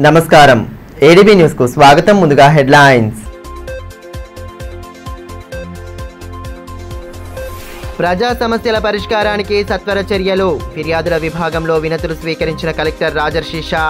నమస్కారం ADB news కు స్వాగతం. ముందుగా హెడ్లైన్స్. ప్రజా సమస్యల పరిష్కారానికి సత్వర చర్యలు. ఫిర్యాదుల విభాగంలో వినతులు స్వీకరించిన కలెక్టర్ రాజర్షి షా.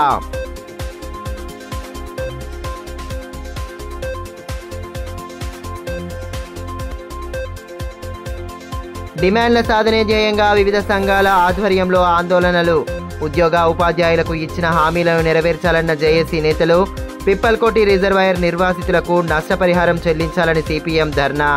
డిమాండ్ల సాధనే ధ్యేయంగా వివిధ సంఘాల ఆధ్వర్యంలో ఆందోళనలు. ఉద్యోగ ఉపాధ్యాయులకు ఇచ్చిన హామీలను నెరవేర్చాలన్న జేఏసీ నేతలు. పిప్పల్కోటి రిజర్వాయర్ నిర్వాసితులకు నష్టపరిహారం చెల్లించాలని సిపిఎం ధర్నా.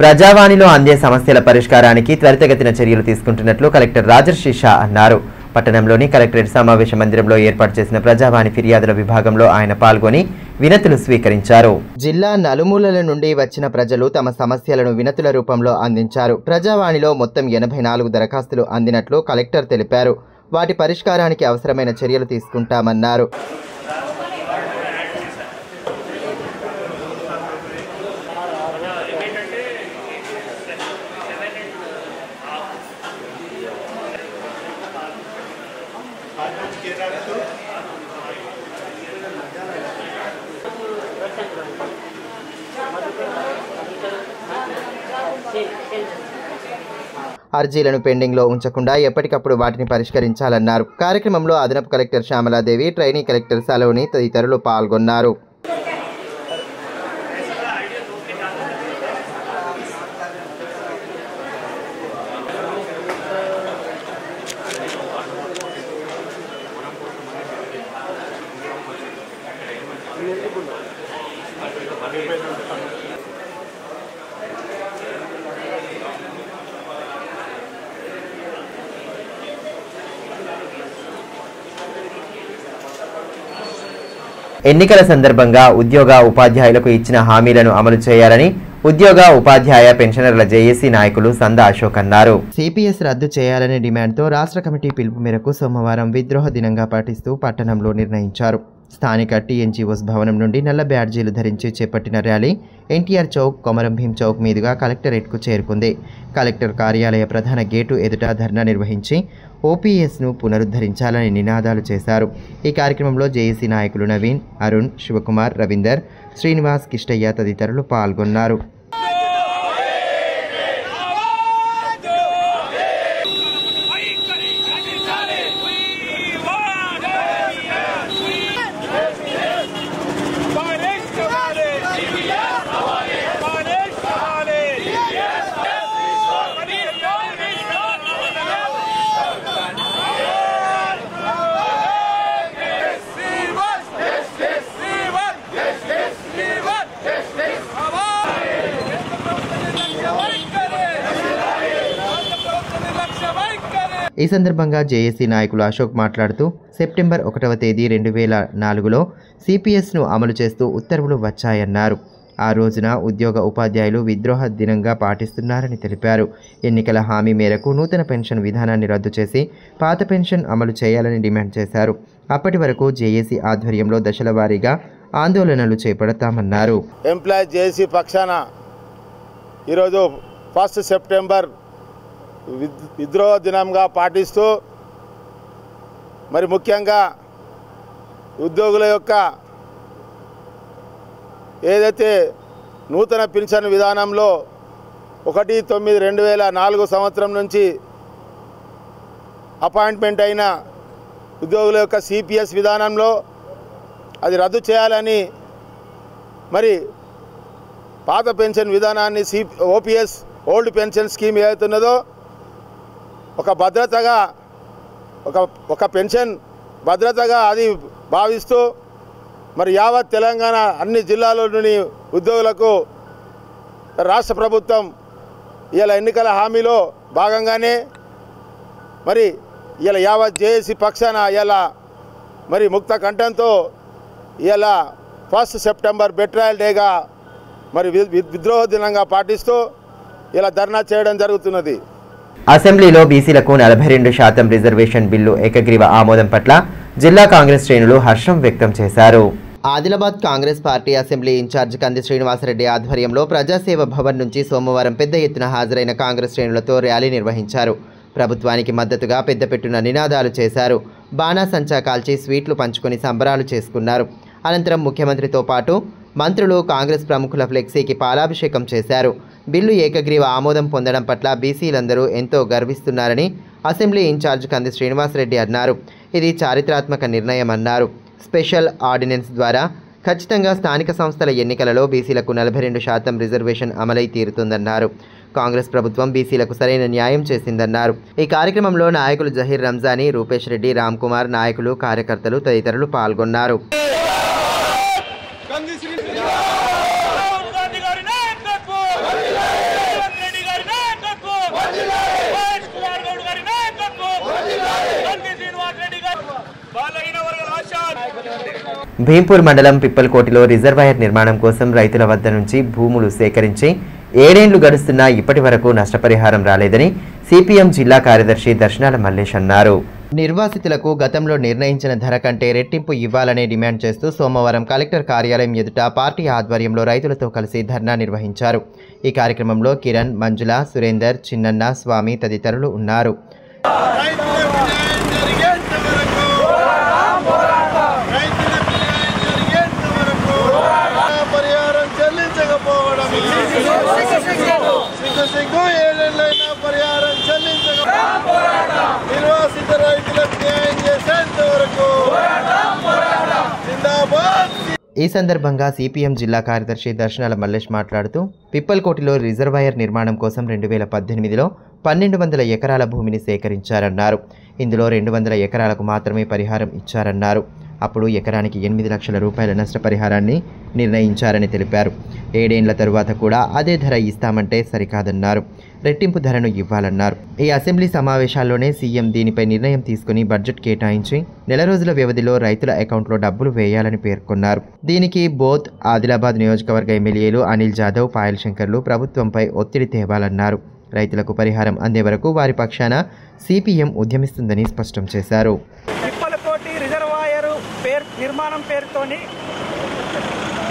ప్రజావాణిలో అందే సమస్యల పరిష్కారానికి త్వరితగతిన చర్యలు తీసుకుంటున్నట్లు కలెక్టర్ రాజర్షి షా అన్నారు. పట్టణంలోని కలెక్టరేట్ సమావేశ మందిరంలో ఏర్పాటు చేసిన ప్రజావాణి ఫిర్యాదుల విభాగంలో ఆయన పాల్గొని వినతులు స్వీకరించారు. జిల్లా నలుమూలల నుండి వచ్చిన ప్రజలు తమ సమస్యలను వినతుల రూపంలో అందించారు. ప్రజావాణిలో మొత్తం 84 దరఖాస్తులు అందినట్లు కలెక్టర్ తెలిపారు. వాటి పరిష్కారానికి అవసరమైన చర్యలు తీసుకుంటామన్నారు. అర్జీలను పెండింగ్లో ఉంచకుండా ఎప్పటికప్పుడు వాటిని పరిష్కరించాలన్నారు. కార్యక్రమంలో అదనపు collector Shyamala Devi, trainee collector Saloni తదితరులు పాల్గొన్నారు. ఎన్నికల సందర్భంగా ఉద్యోగ ఉపాధ్యాయులకు ఇచ్చిన హామీలను అమలు చేయాలని ఉద్యోగ ఉపాధ్యాయ పెన్షనర్ల జేఏసీ నాయకులు సందా అశోక్ అన్నారు. సిపిఎస్ రద్దు చేయాలనే డిమాండ్తో రాష్ట్ర కమిటీ పిలుపు మేరకు సోమవారం విద్రోహ దినంగా పాటిస్తూ పట్టణంలో నిర్ణయించారు. స్థానిక టీఎన్జీఓస్ భవనం నుండి నల్ల బ్యాడ్జీలు ధరించి చేపట్టిన ర్యాలీ ఎన్టీఆర్ చౌక్, కొమరం భీం చౌక్ మీదుగా కలెక్టరేట్కు చేరుకుంది. కలెక్టర్ కార్యాలయ ప్రధాన గేటు ఎదుట ధర్నా నిర్వహించి ఓపీఎస్ను పునరుద్ధరించాలని నినాదాలు చేశారు. ఈ కార్యక్రమంలో జేఏసీ నాయకులు నవీన్, అరుణ్, శివకుమార్, రవీందర్, శ్రీనివాస్, కిష్టయ్య తదితరులు పాల్గొన్నారు. ఈ సందర్భంగా జేఏసీ నాయకులు అశోక్ మాట్లాడుతూ సెప్టెంబర్ 1వ తేదీ 2004లో సిపిఎస్ను అమలు చేస్తూ ఉత్తర్వులు వచ్చాయన్నారు. ఆ రోజున ఉద్యోగ ఉపాధ్యాయులు విద్రోహ దినంగా పాటిస్తున్నారని తెలిపారు. ఎన్నికల హామీ మేరకు నూతన పెన్షన్ విధానాన్ని రద్దు చేసి పాత పెన్షన్ అమలు చేయాలని డిమాండ్ చేశారు. అప్పటి వరకు జేఏసీ ఆధ్వర్యంలో దశల వారీగా ఆందోళనలు చేపడతామన్నారు. ఎంప్లాయీ జేఏసీ పక్షాన ఈరోజు 1 సెప్టెంబర్ విద్రోహ దినంగా పాటిస్తూ మరి ముఖ్యంగా ఉద్యోగుల యొక్క ఏదైతే నూతన పెన్షన్ విధానంలో 1/9/2004 సంవత్సరం నుంచి అపాయింట్మెంట్ అయిన ఉద్యోగుల యొక్క సిపిఎస్ విధానంలో అది రద్దు చేయాలని, మరి పాత పెన్షన్ విధానాన్ని ఓపీఎస్ ఓల్డ్ పెన్షన్ స్కీమ్ ఏదైతున్నదో ఒక భద్రతగా ఒక పెన్షన్ భద్రతగా అది భావిస్తూ మరి యావత్ తెలంగాణ అన్ని జిల్లాలోని ఉద్యోగులకు రాష్ట్ర ప్రభుత్వం ఇలా ఎన్నికల హామీలో భాగంగానే మరి ఇలా యావత్ జేఏసీ పక్షాన ఇలా మరి ముక్త కంఠంతో ఇలా 1 సెప్టెంబర్ బెట్రాయల్ డేగా మరి విద్రోహ దినంగా పాటిస్తూ ఇలా ధర్నా చేయడం జరుగుతున్నది. అసెంబ్లీలో బీసీలకు 42% రిజర్వేషన్ బిల్లు ఏకగ్రీవ ఆమోదం పట్ల జిల్లా కాంగ్రెస్ శ్రేణులు హర్షం వ్యక్తం చేశారు. Adilabad Congress party assembly incharge కంది శ్రీనివాసరెడ్డి ఆధ్వర్యంలో ప్రజాసేవ భవన్ నుంచి సోమవారం పెద్ద ఎత్తున హాజరైన కాంగ్రెస్ శ్రేణులతో ర్యాలీ నిర్వహించారు. ప్రభుత్వానికి మద్దతుగా పెద్దపెట్టున నినాదాలు చేశారు. బాణాసంచా కాల్చి స్వీట్లు పంచుకొని సంబరాలు చేసుకున్నారు. అనంతరం ముఖ్యమంత్రితో పాటు మంత్రులు, కాంగ్రెస్ ప్రముఖుల ఫ్లెక్సీకి పాలాభిషేకం చేశారు. బిల్లు ఏకగ్రీవ ఆమోదం పొందడం పట్ల బీసీలందరూ ఎంతో గర్విస్తున్నారని అసెంబ్లీ ఇన్ఛార్జ్ కంది శ్రీనివాసరెడ్డి అన్నారు. ఇది చారిత్రాత్మక నిర్ణయం అన్నారు. స్పెషల్ ఆర్డినెన్స్ ద్వారా ఖచ్చితంగా స్థానిక సంస్థల ఎన్నికలలో బీసీలకు 42% రిజర్వేషన్ అమలై తీరుతుందన్నారు. కాంగ్రెస్ ప్రభుత్వం బీసీలకు సరైన న్యాయం చేసిందన్నారు. ఈ కార్యక్రమంలో నాయకులు జహీర్ రంజానీ, రూపేష్ రెడ్డి, రామ్ కుమార్, నాయకులు, కార్యకర్తలు తదితరులు పాల్గొన్నారు. భీంపూర్ మండలం పిప్పల్కోటిలో రిజర్వాయర్ నిర్మాణం కోసం రైతుల వద్ద నుంచి భూములు సేకరించి 7 ఏళ్లు గడుస్తున్నా ఇప్పటి వరకు నష్టపరిహారం రాలేదని సిపిఎం జిల్లా కార్యదర్శి దర్శనాల మల్లేష్ అన్నారు. నిర్వాసితులకు గతంలో నిర్ణయించిన ధర కంటే రెట్టింపు ఇవ్వాలనే డిమాండ్ చేస్తూ సోమవారం కలెక్టర్ కార్యాలయం ఎదుట పార్టీ ఆధ్వర్యంలో రైతులతో కలిసి ధర్నా నిర్వహించారు. ఈ కార్యక్రమంలో కిరణ్, మంజుల, సురేందర్, చిన్నన్న, స్వామి తదితరులు ఉన్నారు. ఈ సందర్భంగా సిపిఎం జిల్లా కార్యదర్శి దర్శనాల మల్లేష్ మాట్లాడుతూ పిప్పల్కోటిలో రిజర్వాయర్ నిర్మాణం కోసం 2018లో 1200 ఎకరాల భూమిని సేకరించారన్నారు. ఇందులో 200 ఎకరాలకు మాత్రమే పరిహారం ఇచ్చారన్నారు. అప్పుడు ఎకరానికి 8 లక్షల రూపాయల నష్టపరిహారాన్ని నిర్ణయించారని తెలిపారు. 7 ఏళ్ల తరువాత కూడా అదే ధర ఇస్తామంటే సరికాదన్నారు. రెట్టింపు ధరను ఇవ్వాలన్నారు. ఈ అసెంబ్లీ సమావేశాల్లోనే సీఎం దీనిపై నిర్ణయం తీసుకుని బడ్జెట్ కేటాయించి నెల రోజుల వ్యవధిలో రైతుల అకౌంట్లో డబ్బులు వేయాలని పేర్కొన్నారు. దీనికి బోత్, ఆదిలాబాద్ నియోజకవర్గ ఎమ్మెల్యేలు అనిల్ జాదవ్, పాయల్ శంకర్లు ప్రభుత్వంపై ఒత్తిడి తేవాలన్నారు. రైతులకు పరిహారం అందే వరకు వారి పక్షాన సిపిఎం ఉద్యమిస్తుందని స్పష్టం చేశారు. నిర్మాణం పేరుతోని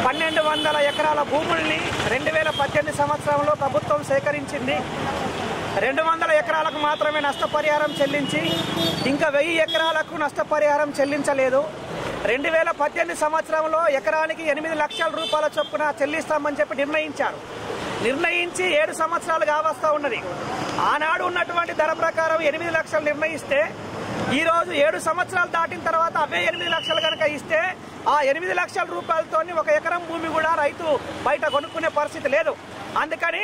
1200 ఎకరాల భూముల్ని 2018 సంవత్సరంలో ప్రభుత్వం సేకరించింది. 200 ఎకరాలకు మాత్రమే నష్టపరిహారం చెల్లించి ఇంకా 1000 ఎకరాలకు నష్టపరిహారం చెల్లించలేదు. 2018 సంవత్సరంలో ఎకరానికి 8 లక్షల రూపాయల చొప్పున చెల్లిస్తామని చెప్పి నిర్ణయించి 7 సంవత్సరాలు కావస్తా ఉన్నది. ఆనాడు ఉన్నటువంటి ధర ప్రకారం 8 లక్షలు నిర్ణయిస్తే ఈరోజు 7 సంవత్సరాలు దాటిన తర్వాత అవే 8 లక్షలు కనుక ఇస్తే ఆ 8 లక్షల రూపాయలతో 1 ఎకరం భూమి కూడా రైతు బయట కొనుక్కునే పరిస్థితి లేదు. అందుకని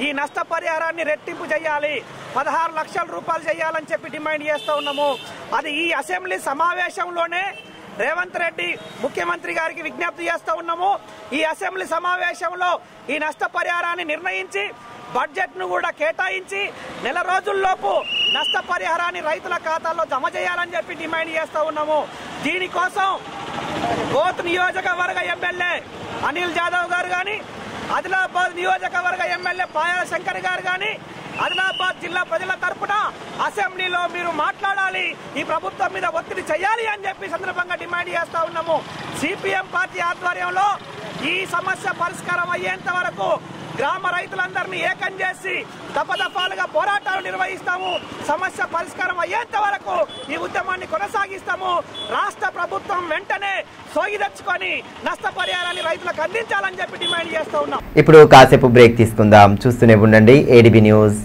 ఈ నష్టపరిహారాన్ని రెట్టింపు చేయాలి, 16 లక్షల రూపాయలు చేయాలని చెప్పి డిమాండ్ చేస్తూ ఉన్నాము. అది ఈ అసెంబ్లీ సమావేశంలోనే రేవంత్ రెడ్డి ముఖ్యమంత్రి గారికి విజ్ఞప్తి చేస్తూ ఉన్నాము. ఈ అసెంబ్లీ సమావేశంలో ఈ నష్టపరిహారాన్ని నిర్ణయించి బడ్జెట్ను కూడా కేటాయించి నెల రోజుల్లోపు నష్టపరిహారాన్ని రైతుల ఖాతాల్లో జమ చేయాలని చెప్పి డిమాండ్ చేస్తూ ఉన్నాము. దీనికోసం బోత్ నియోజకవర్గ ఎమ్మెల్యే అనిల్ జాదవ్ గారు కానీ, ఆదిలాబాద్ నియోజకవర్గ ఎమ్మెల్యే పాయల శంకర్ గారు కానీ, ఆదిలాబాద్ జిల్లా ప్రజల తరపున అసెంబ్లీలో మీరు మాట్లాడాలి, ఈ ప్రభుత్వం మీద ఒత్తిడి చేయాలి అని చెప్పి సందర్భంగా డిమాండ్ చేస్తూ ఉన్నాము. సిపిఎం పార్టీ ఆధ్వర్యంలో ఈ సమస్య పరిష్కారం అయ్యేంత వరకు గ్రామ రైతులందరినీ ఏకం చేసి దఫదఫాలుగా పోరాటాలు నిర్వహిస్తాము. సమస్య పరిష్కారం అయ్యేంత వరకు ఈ ఉద్యమాన్ని కొనసాగిస్తాము. రాష్ట్ర ప్రభుత్వం వెంటనే సోయి తెచ్చుకొని నష్టపరిహారాన్ని రైతులకు అందించాలని చెప్పి డిమాండ్ చేస్తూ ఉన్నాం. ఇప్పుడు కాసేపు బ్రేక్ తీసుకుందాం. చూస్తూనే ఉండండి ADB news.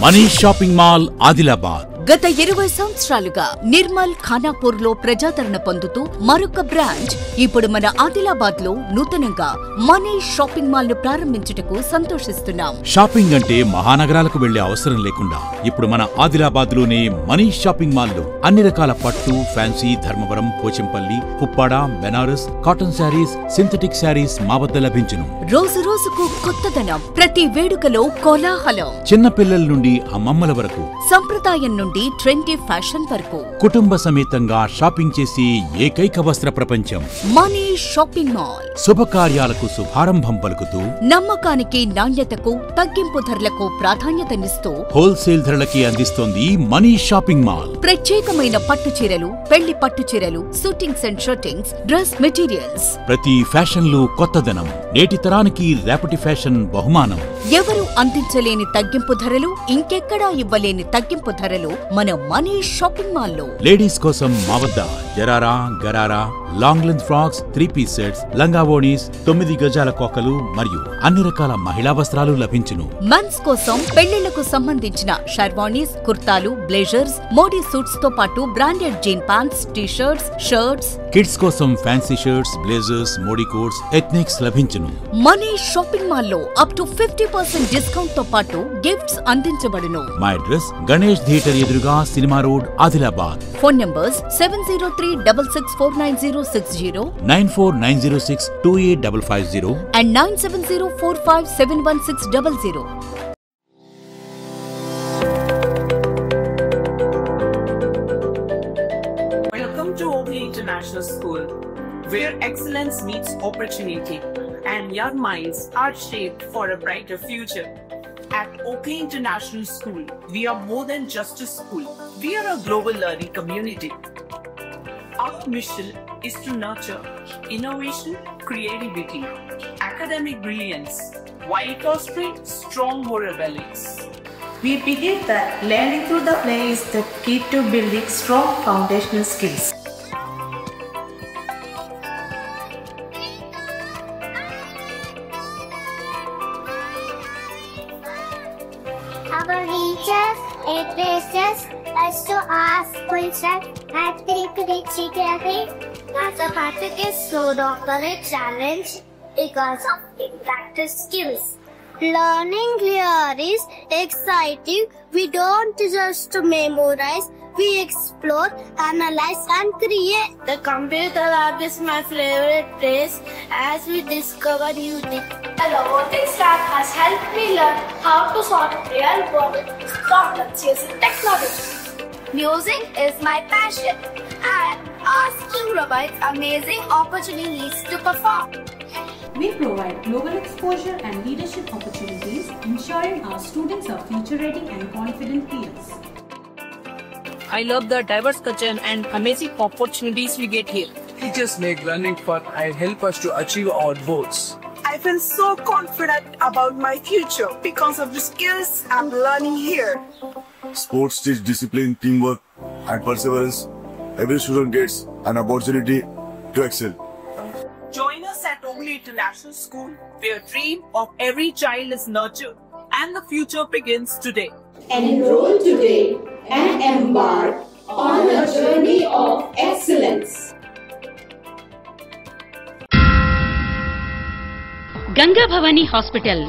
Manish shopping mall Adilabad గత 20 సంవత్సరాలుగా నిర్మల్, ఖానాపూర్ లో ప్రజాదరణ పొందుతూ మరొక బ్రాంచ్ ఇప్పుడు మన ఆదిలాబాద్ లో నూతనంగా మనీష్ షాపింగ్ మాల్ ను ప్రారంభించుటకు సంతోషిస్తున్నాం. షాపింగ్ అంటే మహానగరాలకు వెళ్లే అవసరం లేకుండా ఇప్పుడు మన ఆదిలాబాద్ లోనే మనీష్ షాపింగ్ మాల్ లో అన్ని రకాల పట్టు, fancy, Dharmavaram, Pochampally, Uppada, Banaras, cotton saris, synthetic saris మా వద్ద లభించును. రోజు రోజుకు కొత్తదనం, ప్రతి వేడుకలో కోలాహలం. చిన్న పిల్లల నుండి అమ్మమ్మల వరకు సంప్రదాయం నుండి నుండి ట్రెండీ ఫ్యాషన్ వరకు కుటుంబ సమేతంగా షాపింగ్ చేసి ఏకైక వస్త్ర ప్రపంచం మనీ షాపింగ్ మాల్. శుభకార్యాలకు శుభారంభం పలుకుతూ నమ్మకానికి, నాణ్యతకు, తగ్గింపు ధరలకు ప్రాధాన్యతనిస్తూ హోల్సేల్ ధరలకి అందిస్తోంది మనీ షాపింగ్ మాల్. ప్రత్యేకమైన పట్టు చీరలు, పెళ్లి పట్టు చీరలు, shootings and shirtings, dress materials. ప్రతి ఫ్యాషన్ లో కొత్తదనం, నేటి తరానికి రేపటి ఫ్యాషన్ బహుమానం. ఎవరు అందించలేని తగ్గింపు ధరలు, ఇంకెక్కడా ఇవ్వలేని తగ్గింపు ధరలు మన మనీ షాపింగ్ మాల్లో. లేడీస్ కోసం మా వద్ద జరారా, gharara, long length frocks, 3-piece sets, లంగావోణీస్, 9 గజాల కోకలు మరియు అన్ని రకాల మహిళా వస్త్రాలు లభించును. మెన్స్ కోసం పెళ్లిళ్లకు సంబంధించిన షర్వాణీస్, కుర్తాలు, బ్లేజర్స్, మోడీ సూట్స్ తో పాటు branded jean pants, t-shirts, shirts. Kids కోసం fancy shirts, blazers, Modi coats, ethnics లభించును. మనీ షాపింగ్ మాల్లో అప్ టు 50% డిస్కౌంట్ తో పాటు గిఫ్ట్స్ అందించబడును. మా అడ్రస్ గణేష్ థియేటర్ ఎదురుగా, cinema road, Adilabad. Phone numbers 70366496060 9490628550 and 9704571600. Welcome to Oakley International School, where excellence meets opportunity and young minds are shaped for a brighter future. At Oakley International School, we are more than just a school. We are a global learning community. Our mission is to nurture innovation, creativity, academic brilliance, while fostering strong moral values. We believe that learning through the play is the key to building strong foundational skills. Our teachers encourages us to ask questions and think critically. Mathematics is so often a challenge because of practice skills. Learning here is exciting. We don't just memorize, we explore, analyze and create. The computer lab is my favorite place as we discover new things. The robotics lab has helped me learn how to solve real world problems using technology. Music is my passion and our school provides amazing opportunities to perform. We provide global exposure and leadership opportunities, ensuring our students are future-ready and confident peers. I love the diverse culture and amazing opportunities we get here. Teachers make learning fun and help us to achieve our goals. I feel so confident about my future because of the skills I'm learning here. Sports teach discipline, teamwork, and perseverance. Every student gets an opportunity to excel. Join us at Oakley International School, where dream of every child is nurtured and the future begins today. Enroll today and embark on a journey of excellence. Ganga Bhavani hospital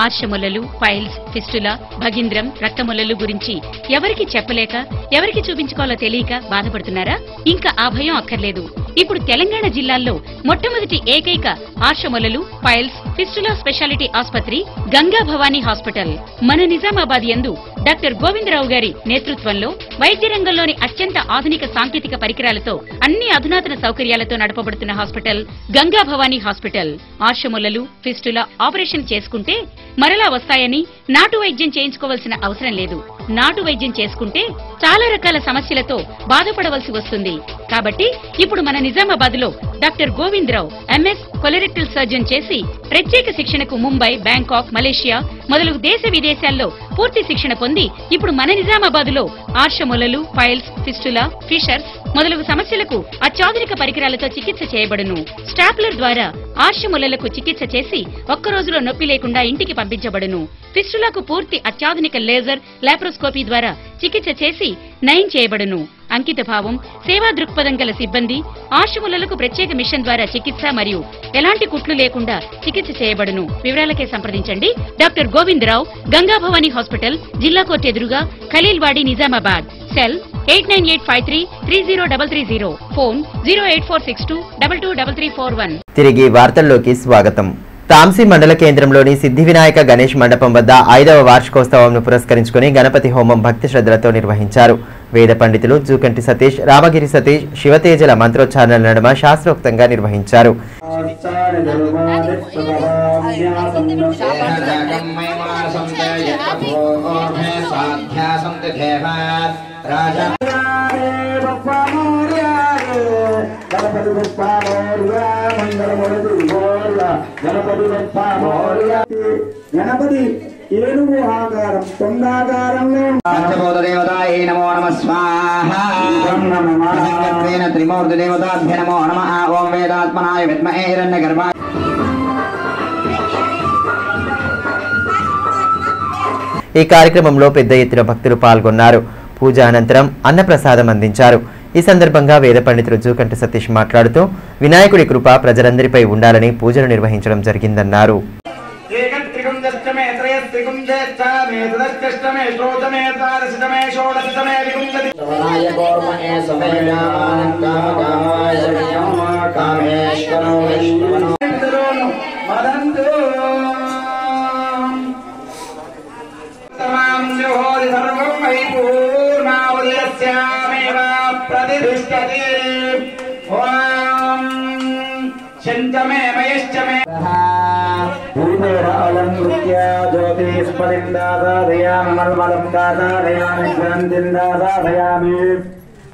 ఆశ్రములలు, piles, fistula, భగింద్రం, రక్తములలు గురించి ఎవరికి చెప్పలేక, ఎవరికి చూపించుకోవాలో తెలియక బాధపడుతున్నారా? ఇంకా ఆ భయం అక్కర్లేదు. ఇప్పుడు తెలంగాణ జిల్లాల్లో మొట్టమొదటి ఏకైక ఆశ్రములలు, పైల్స్, ఫిస్టులా స్పెషాలిటీ ఆసుపత్రి గంగా భవానీ హాస్పిటల్ మన నిజామాబాద్ యందు డాక్టర్ గోవిందరావు గారి నేతృత్వంలో వైద్య రంగంలోని అత్యంత ఆధునిక సాంకేతిక పరికరాలతో అన్ని అధునాతన సౌకర్యాలతో నడపబడుతున్న హాస్పిటల్ గంగా భవానీ హాస్పిటల్. ఆశ్రములలు, ఫిస్టులా ఆపరేషన్ చేసుకుంటే మరలా వస్తాయని నాటు వైద్యం చేయించుకోవాల్సిన అవసరం లేదు. నాటు వైద్యం చేసుకుంటే చాలా రకాల సమస్యలతో బాధపడవలసి వస్తుంది. కాబట్టి ఇప్పుడు మన నిజామాబాద్ లో doctor Govindarao MS colorectal surgeon చేసి ప్రత్యేక శిక్షణకు ముంబై, బ్యాంకాక్, మలేషియా మొదలగు దేశ విదేశాల్లో పూర్తి శిక్షణ పొంది ఇప్పుడు మన నిజామాబాద్ లో ఆర్షములలు, పైల్స్, ఫిస్టులా, ఫిషర్స్ మొదలగు సమస్యలకు అత్యాధునిక పరికరాలతో చికిత్స చేయబడును. స్టాప్లర్ ద్వారా ఆర్షములలకు చికిత్స చేసి ఒక్క రోజులో నొప్పి లేకుండా ఇంటికి పంపించబడును. ఫిస్టులాకు పూర్తి అత్యాధునిక లేజర్, లాప్రోస్కోపీ ద్వారా చికిత్స చేసి నయం చేయబడును. అంకిత భావం, సేవా దృక్పథం గల సిబ్బంది, ఆశ్రములకు ప్రత్యేక మిషన్ ద్వారా చికిత్స మరియు ఎలాంటి కుట్లు లేకుండా చికిత్స చేయబడును. వివరాలకే సంప్రదించండి డాక్టర్ గోవిందరావు, గంగా భవానీ హాస్పిటల్, జిల్లా కోర్టు ఎదురుగా, ఖలీల్వాడి, నిజామాబాద్. సెల్ 8985330330. ఫోన్ 08462223341. తిరిగి వార్తల్లోకి స్వాగతం. తాంసీ మండల కేంద్రంలోని సిద్ధి వినాయక గణేష్ మండపం వద్ద 5వ వార్షికోత్సవంను పురస్కరించుకుని గణపతి హోమం భక్తి శ్రద్ధలతో నిర్వహించారు. వేద పండితులు జూకంటి సతీష్, రామగిరి సతీష్, శివతేజల మంత్రోచ్చారణల నడుమ శాస్త్రోక్తంగా నిర్వహించారు. గణపతి ఏనుగు ఆకారం తొండాకారంలో పంచభూతదేవతాయే నమో నమః స్వాహా. త్రిమూర్తిదేవతాభ్య నమో నమః. ఓం వేదాత్మనాయ విద్మహే హిరణ్యగర్భాయ. ఈ కార్యక్రమంలో పెద్ద ఎత్తున భక్తులు పాల్గొన్నారు. పూజ అనంతరం అన్నప్రసాదం అందించారు. ఈ సందర్భంగా వేద పండితులు జూకంటి సతీష్ మాట్లాడుతూ వినాయకుడి కృప ప్రజలందరిపై ఉండాలని పూజలు నిర్వహించడం జరిగిందన్నారు.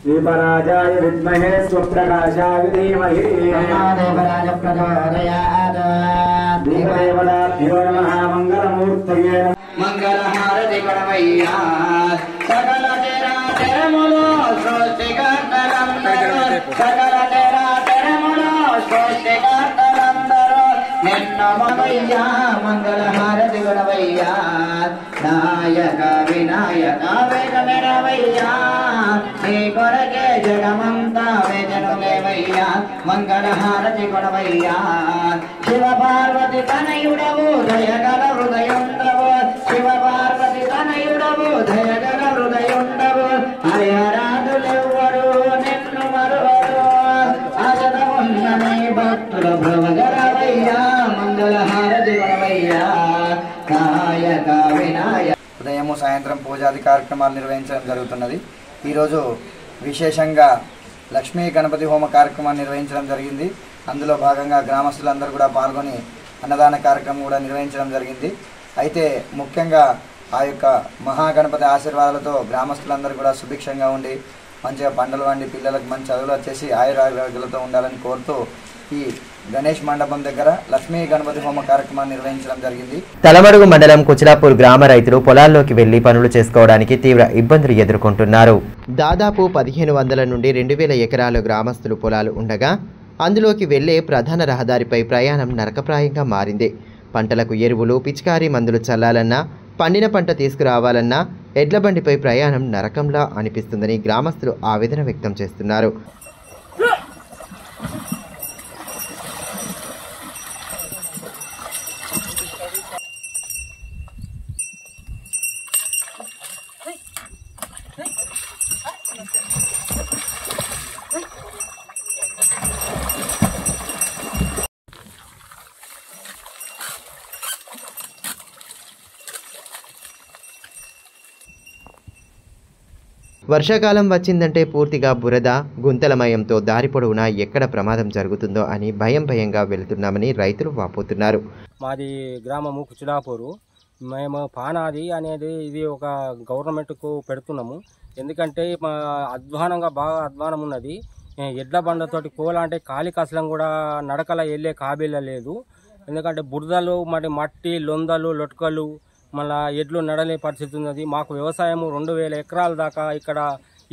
శ్రీపరాజాయ విద్మహే స్వప్రకాశాయ ధీమహి దేవరాజ ప్రచోదయాత్. దేవదేవతాభ్యో నమః. మంగళమూర్తయే మంగళహారతి గణమయ్యా. సకల చరాచరములో సృష్టికర్తలందరూ సకల చరాచరములో సృష్టికర్తలందరూ నిన్నమయ్యా. మంగళహారతి గణమయ్యా. నాయక వినాయక వేగమెరవయ్యా. నీ కొరకే జగమంతా వేజనులేవయ్యా. మంగళహారతి గణమయ్యా. శివ పార్వతి తనయుడవు దయగల హృదయుండవు. శివ పార్వతి తనయుడవు దయగల హృదయుండవు. హరిహరాదులెవ్వరు నిన్ను మరువరు. అజతమున్నమై భక్తుల భ్రమగరవయ్యా. మంగళహారతి గణమయ్యా. నాయక వినాయక. ఉదయము సాయంత్రం పూజాది కార్యక్రమాలు నిర్వహించడం జరుగుతున్నది. ఈరోజు విశేషంగా లక్ష్మీ గణపతి హోమ కార్యక్రమాన్ని నిర్వహించడం జరిగింది. అందులో భాగంగా గ్రామస్తులందరూ కూడా పాల్గొని అన్నదాన కార్యక్రమం కూడా నిర్వహించడం జరిగింది. అయితే ముఖ్యంగా ఆ యొక్క మహాగణపతి ఆశీర్వాదాలతో గ్రామస్తులందరూ కూడా సుభిక్షంగా ఉండి మంచిగా పంటలు వండి పిల్లలకు మంచి చదువులు వచ్చేసి ఆయురారోగ్యాలతో ఉండాలని కోరుతూ ఈ గణేష్ మండపం దగ్గర లక్ష్మీ గణపతి హోమ కార్యక్రమాన్ని నిర్వహించడం జరిగింది. తలమడుగు మండలం కుచిలాపూర్ గ్రామ రైతులు పొలాల్లోకి వెళ్లి పనులు చేసుకోవడానికి తీవ్ర ఇబ్బందులు ఎదుర్కొంటున్నారు. దాదాపు 1500 నుండి 2000 ఎకరాల గ్రామస్తులు పొలాలు ఉండగా అందులోకి వెళ్లే ప్రధాన రహదారిపై ప్రయాణం నరకప్రాయంగా మారింది. పంటలకు ఎరువులు, పిచికారీ మందులు చల్లాలన్నా, పండిన పంట తీసుకురావాలన్నా ఎడ్ల బండిపై ప్రయాణం నరకంలా అనిపిస్తుందని గ్రామస్తులు ఆవేదన వ్యక్తం చేస్తున్నారు. వర్షాకాలం వచ్చిందంటే పూర్తిగా బురద, గుంతలమయంతో దారి పొడవునా ఎక్కడ ప్రమాదం జరుగుతుందో అని భయంగా వెళుతున్నామని రైతులు వాపోతున్నారు. మాది గ్రామము కుచిలాపూరు. మేము పానాది అనేది ఇది ఒక గవర్నమెంట్కు పెడుతున్నాము. ఎందుకంటే మా బాగా అధ్వానం ఉన్నది. ఎడ్ల బండతోటి కోల అంటే కాలి కసలం కూడా నడకల వెళ్ళే కాబీల లేదు. ఎందుకంటే బురదలు, మట్టి, లొందలు, లొట్కలు, మళ్ళీ ఎడ్లు నడలే పరిస్థితి ఉన్నది. మాకు వ్యవసాయము 2000 ఎకరాల దాకా ఇక్కడ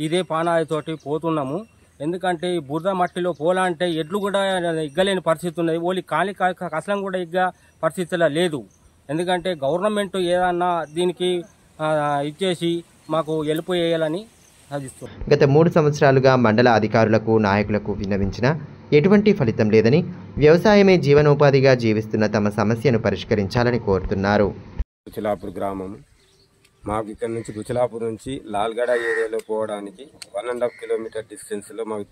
ఇదే పానాదితోటి పోతున్నాము. ఎందుకంటే ఈ బురద మట్టిలో పోలాంటే ఎడ్లు కూడా ఇగ్గలేని పరిస్థితి ఉన్నది. ఓన్లీ కాలి కసలం కూడా ఇగ్గ పరిస్థితిలో లేదు. ఎందుకంటే గవర్నమెంట్ ఏదన్నా దీనికి ఇచ్చేసి మాకు హెల్ప్ చేయాలని సాధిస్తున్నాం. గత 3 సంవత్సరాలుగా మండల అధికారులకు, నాయకులకు విన్నవించినా ఎటువంటి ఫలితం లేదని, వ్యవసాయమే జీవనోపాధిగా జీవిస్తున్న తమ సమస్యను పరిష్కరించాలని కోరుతున్నారు. కుచిలాపూర్ గ్రామం. మాకు ఇక్కడ నుంచి కుచిలాపూర్ నుంచి లాల్గడ ఏరియాలో పోవడానికి 1.5 కిలోమీటర్ డిస్టెన్స్లో మాకు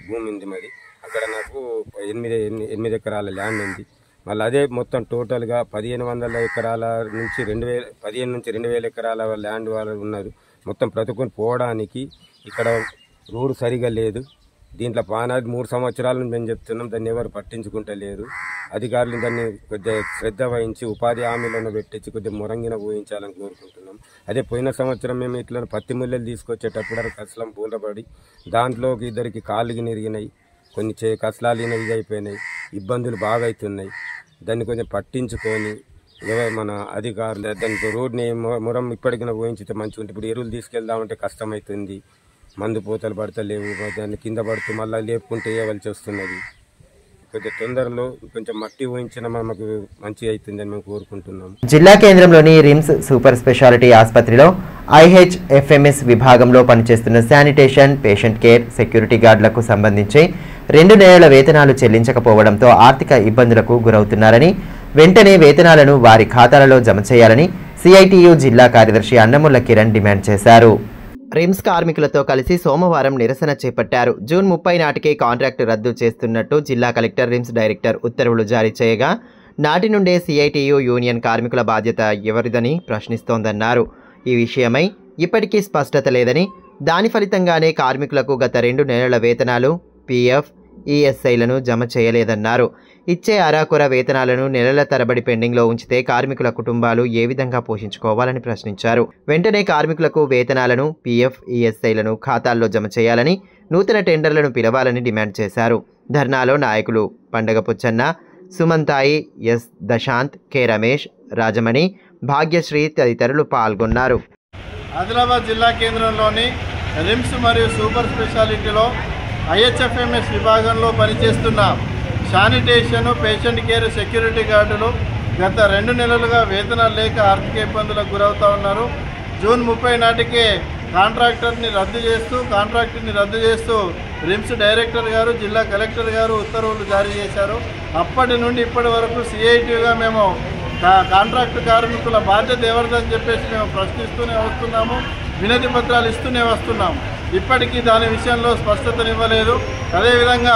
భూమి ఉంది. మరి అక్కడ నాకు 8 ఎకరాల ల్యాండ్ ఉంది. మళ్ళీ అదే మొత్తం టోటల్గా 1500 ఎకరాల నుంచి 15 నుంచి 2000 ఎకరాల ల్యాండ్ వాళ్ళు ఉన్నారు. మొత్తం ప్రతుకొని పోవడానికి ఇక్కడ రోడ్డు సరిగా లేదు. దీంట్లో పానాది 3 సంవత్సరాల నుంచి మేము చెప్తున్నాం, దాన్ని ఎవరు పట్టించుకుంటలేరు. అధికారులు దాన్ని కొద్దిగా శ్రద్ధ వహించి ఉపాధి హామీలను పెట్టించి కొద్దిగా మొరంగిన ఊహించాలని కోరుకుంటున్నాం. అదే పోయిన సంవత్సరం మేము ఇట్లా పత్తి ముల్లలు తీసుకొచ్చేటప్పుడు కసలం పూలబడి దాంట్లోకి ఇద్దరికి కాళ్ళకి నిరిగినాయి, కొన్ని కసలాలు ఇది అయిపోయినాయి, ఇబ్బందులు బాగా అవుతున్నాయి. దాన్ని కొంచెం పట్టించుకొని మన అధికారులు దానికి రోడ్ని మురం ఇప్పటికైనా ఊహించితే మంచిగా ఉంటుంది. ఇప్పుడు ఎరువులు తీసుకెళ్దామంటే కష్టమవుతుంది, మందు పోతలు పడతలేవు, దాన్ని కింద పడుతూ మళ్ళీ లేపుకుంటే వేయవలసి వస్తున్నది. కొంచెం తొందరలో కొంచెం మట్టి ఊహించిన మనకు మంచిగా అవుతుందని మేము కోరుకుంటున్నాము. జిల్లా కేంద్రంలోని రిమ్స్ సూపర్ స్పెషాలిటీ ఆసుపత్రిలో IHFMS విభాగంలో పనిచేస్తున్న శానిటేషన్, పేషెంట్ కేర్, సెక్యూరిటీ గార్డులకు సంబంధించి 2 నెలల వేతనాలు చెల్లించకపోవడంతో ఆర్థిక ఇబ్బందులకు గురవుతున్నారని, వెంటనే వేతనాలను వారి ఖాతాలలో జమ చేయాలని CITU జిల్లా కార్యదర్శి అన్నముల కిరణ్ డిమాండ్ చేశారు. రిమ్స్ కార్మికులతో కలిసి సోమవారం నిరసన చేపట్టారు. జూన్ 30 నాటికే కాంట్రాక్టు రద్దు చేస్తున్నట్టు జిల్లా కలెక్టర్, రిమ్స్ డైరెక్టర్ ఉత్తర్వులు జారీ చేయగా నాటి నుండే CITU యూనియన్ కార్మికుల బాధ్యత ఎవరిదని ప్రశ్నిస్తోందన్నారు. ఈ విషయమై ఇప్పటికీ స్పష్టత లేదని, దాని ఫలితంగానే కార్మికులకు గత 2 నెలల వేతనాలు, PF, ESIలను జమ చేయలేదన్నారు. ఇచ్చే అరాకొర వేతనాలను నెలల తరబడి పెండింగ్లో ఉంచితే కార్మికుల కుటుంబాలు ఏ విధంగా పోషించుకోవాలని ప్రశ్నించారు. వెంటనే కార్మికులకు వేతనాలను, PF, ESIలను ఖాతాల్లో జమ చేయాలని, నూతన టెండర్లను పిలవాలని డిమాండ్ చేశారు. ధర్నాలో నాయకులు పండగ పుచ్చన్న, సుమంతాయి, S దశాంత్, K రమేష్, రాజమణి, భాగ్యశ్రీ తదితరులు పాల్గొన్నారు. ఆదిలాబాద్ జిల్లా కేంద్రంలోని రిమ్స్ మరియు సూపర్ స్పెషాలిటీలో IHFMS విభాగంలో పనిచేస్తున్న శానిటేషన్, పేషెంట్ కేర్, సెక్యూరిటీ గార్డులు గత 2 నెలలుగా వేతనాలు లేక ఆర్థిక ఇబ్బందులకు గురవుతూ ఉన్నారు. జూన్ 30 నాటికే కాంట్రాక్టర్ని రద్దు చేస్తూ రిమ్స్ డైరెక్టర్ గారు, జిల్లా కలెక్టర్ గారు ఉత్తర్వులు జారీ చేశారు. అప్పటి నుండి ఇప్పటి వరకు CITUగా మేము కాంట్రాక్ట్ కార్మికుల బాధ్యత ఎవరిదని చెప్పేసి మేము ప్రశ్నిస్తూనే వస్తున్నాము, వినతి పత్రాలు ఇస్తూనే వస్తున్నాము. ఇప్పటికీ దాని విషయంలో స్పష్టతనివ్వలేదు. అదేవిధంగా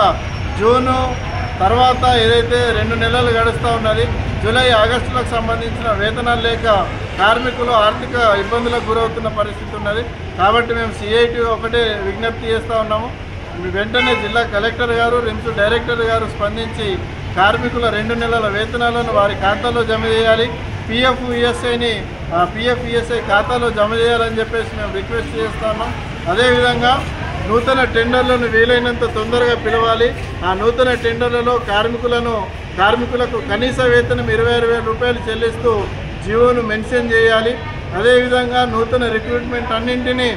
జూను తర్వాత ఏదైతే 2 నెలలు గడుస్తూ ఉన్నది, జూలై, ఆగస్టులకు సంబంధించిన వేతనాలు లేక కార్మికులు ఆర్థిక ఇబ్బందులకు గురవుతున్న పరిస్థితి ఉన్నది. కాబట్టి మేము CITU ఒకటే విజ్ఞప్తి చేస్తూ ఉన్నాము, వెంటనే జిల్లా కలెక్టర్ గారు, రిమ్స్ డైరెక్టర్ గారు స్పందించి కార్మికుల 2 నెలల వేతనాలను వారి ఖాతాలో జమ చేయాలి, PF, ESI ఖాతాలో జమ చేయాలని చెప్పేసి మేము రిక్వెస్ట్ చేస్తున్నాం. అదేవిధంగా నూతన టెండర్లను వీలైనంత తొందరగా పిలవాలి. ఆ నూతన టెండర్లలో కార్మికులకు కనీస వేతనం 26,000 రూపాయలు చెల్లిస్తూ జీవోను మెన్షన్ చేయాలి. అదేవిధంగా నూతన రిక్రూట్మెంట్ అన్నింటినీ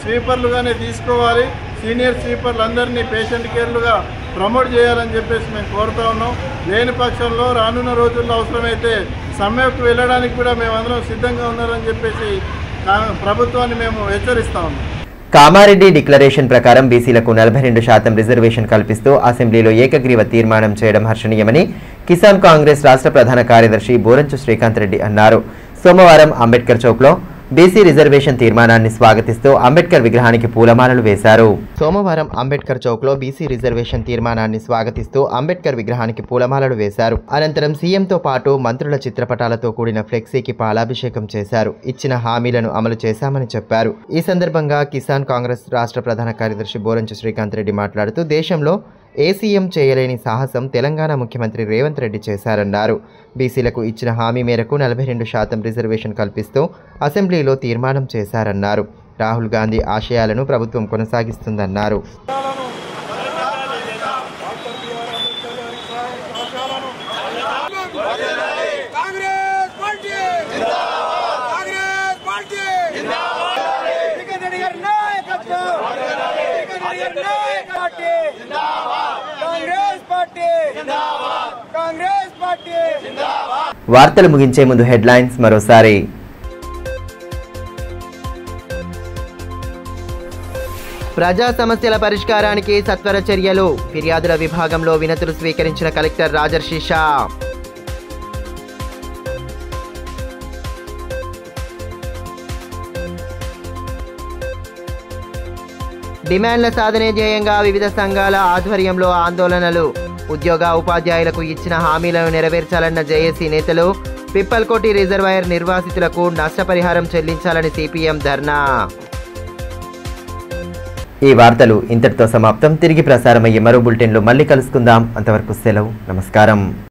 స్వీపర్లుగానే తీసుకోవాలి. సీనియర్ స్వీపర్లందరినీ పేషెంట్ కేర్లుగా ప్రమోట్ చేయాలని చెప్పేసి మేము కోరుతా ఉన్నాం. లేని పక్షంలో రానున్న రోజుల్లో అవసరమైతే సమ్మెకు వెళ్ళడానికి కూడా మేమందరం సిద్ధంగా ఉన్నారని చెప్పేసి ప్రభుత్వాన్ని మేము హెచ్చరిస్తా ఉన్నాం. కామారెడ్డి డిక్లరేషన్ ప్రకారం బీసీలకు 42% రిజర్వేషన్ కల్పిస్తూ అసెంబ్లీలో ఏకగ్రీవ తీర్మానం చేయడం హర్షణీయమని కిసాన్ కాంగ్రెస్ రాష్ట్ర ప్రధాన కార్యదర్శి బోరంచు శ్రీకాంత్ రెడ్డి అన్నారు. సోమవారం అంబేద్కర్ చౌక్లో బీసీ రిజర్వేషన్ తీర్మానాన్ని స్వాగతిస్తూ అంబేద్కర్ విగ్రహానికి పూలమాలలు వేశారు. సోమవారం అంబేద్కర్ చౌక్లో బీసీ రిజర్వేషన్ తీర్మానాన్ని స్వాగతిస్తూ అంబేద్కర్ విగ్రహానికి పూలమాలలు వేశారు. అనంతరం సీఎంతో పాటు మంత్రుల చిత్రపటాలతో కూడిన ఫ్లెక్సీకి పాలాభిషేకం చేశారు. ఇచ్చిన హామీలను అమలు చేశామని చెప్పారు. ఈ సందర్భంగా కిసాన్ కాంగ్రెస్ రాష్ట్ర ప్రధాన కార్యదర్శి బోరంచు శ్రీకాంత్ రెడ్డి మాట్లాడుతూ దేశంలో ఏ సీఎం చేయలేని సాహసం తెలంగాణ ముఖ్యమంత్రి రేవంత్ రెడ్డి చేశారన్నారు. బీసీలకు ఇచ్చిన హామీ మేరకు 42% రిజర్వేషన్ కల్పిస్తూ అసెంబ్లీలో తీర్మానం చేశారన్నారు. రాహుల్ గాంధీ ఆశయాలను ప్రభుత్వం కొనసాగిస్తుందన్నారు. వార్తలు ముగించే ముందు హెడ్లైన్స్ మరోసారి. ప్రజా సమస్యల పరిష్కారానికి సత్వర చర్యలు, ఫిర్యాదుల విభాగంలో వినతులు స్వీకరించిన కలెక్టర్ రాజర్షి షా. డిమాండ్ల సాధనే ధ్యేయంగా వివిధ సంఘాల ఆధ్వర్యంలో ఆందోళనలు, ఉద్యోగ ఉపాధ్యాయులకు ఇచ్చిన హామీలను నెరవేర్చాలన్న జేఏసీ నేతలు. పిప్పల్కోటి రిజర్వాయర్ నిర్వాసితులకు నష్టపరిహారం చెల్లించాలని సిపిఎం ధర్నా. ఈ వార్తలు ఇంతటితో సమాప్తం. తిరిగి ప్రసారమయ్యే మరో బులెటిన్లో మళ్ళీ కలుసుకుందాం. అంతవరకు సెలవు. నమస్కారం.